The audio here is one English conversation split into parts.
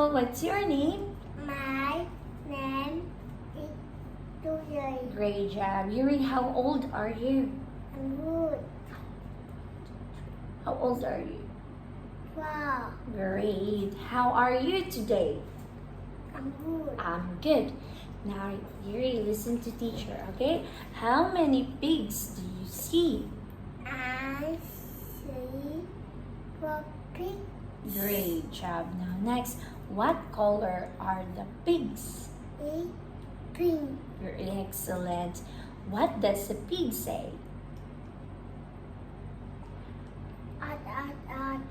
Hello, what's your name? My name is Yuri. Great job. Yuri, how old are you? I'm good. How old are you? 4. Great. How are you today? I'm good. I'm good. Now, Yuri, listen to teacher, okay? How many pigs do you see? I see 4 pigs. Great job. Now, next, what color are the pigs? It's pink. You're excellent. What does a pig say? Odd.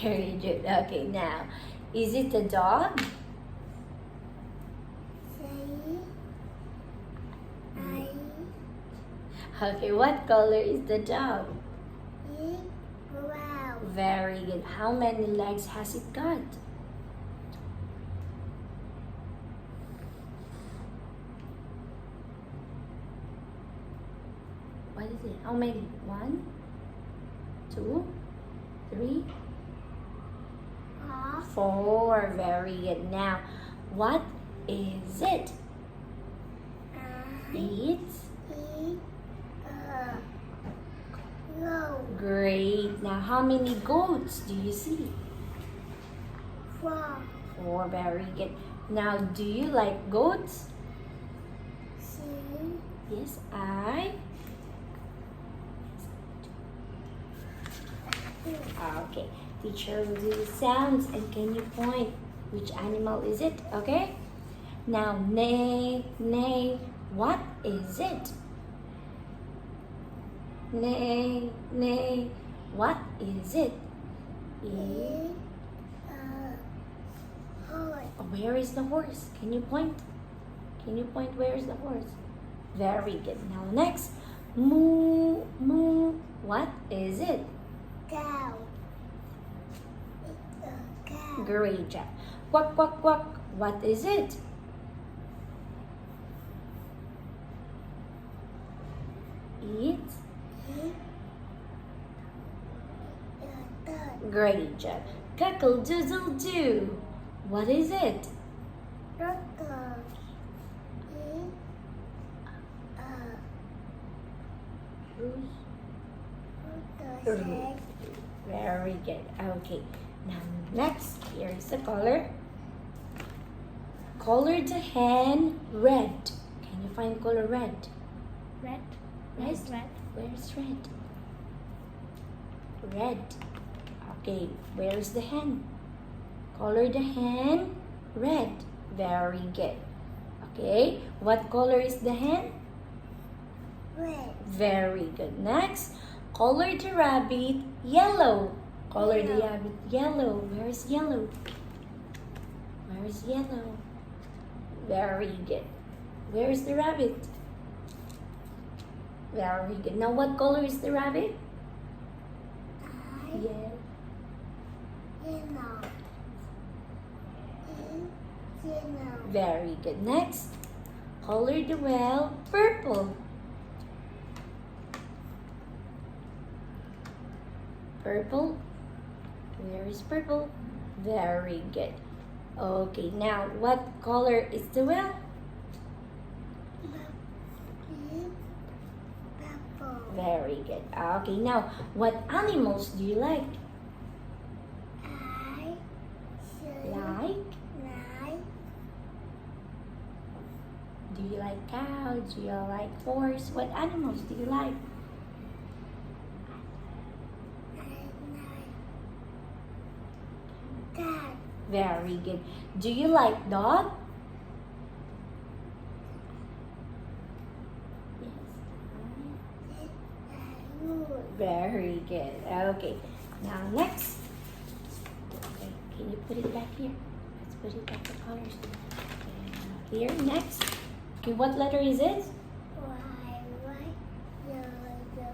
Very good. Okay, now, is it a dog? Say I Okay, what color is the dog? eat brown. Very good. How many legs has it got? What is it? How many? 1, 2, 3, 4. Very good. Now, what is it? I It's eat low. great. Now, how many goats do you see? 4. 4. Very good. Now, do you like goats? See Yes, I. Okay, teacher will do the sounds and can you point which animal is it? Okay. Now, neigh, neigh. What is it? Neigh, neigh. What is it? eat horse. Where is the horse? Can you point? Can you point where is the horse? Very good. Now next, moo, moo. What is it? Cow. It's a cow. Great job. Quack, quack, quack. What is it? It's It's a dog. great job. Cockle doodle doo. What is it? Doctor. It's a doctor said Very good. Okay. Now next, here is the color. Color the hen red. Can you find color red? red. Red. Red. Where's red? Red. Okay, where's the hen? Color the hen red. Very good. Okay, what color is the hen? Red. Very good. Next, color the rabbit yellow. Color the Yellow. rabbit yellow. Where's yellow? Where's yellow? Very good. Where's the rabbit? Very good. Now, what color is the rabbit? I Yeah. yellow. It's yellow. Very good. Next, color the well purple. Purple. Where is purple? Very good. Okay, now what color is the well? It's purple. Very good. Okay, now what animals do you like? I see Like? like Do you like cow? Do you like horse? What animals do you like? cat. Very good. Do you like dog? Yes. Good. Very good. Okay. Now next. Okay, can you put it back here? Let's put it back the colors. Here, next. Okay, what letter is it? White, yellow.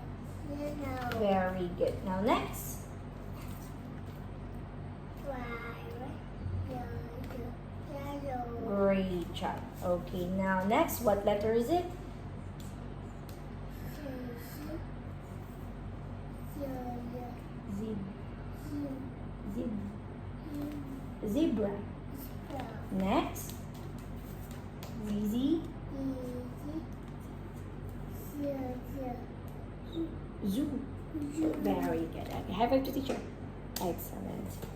Very good. Now next. White, yellow. Great job. Okay, now next. What letter is it? Zeb. Zeb. Zebra. Next. ZZ. Zoo. Very good. Okay, high five to teacher. Excellent.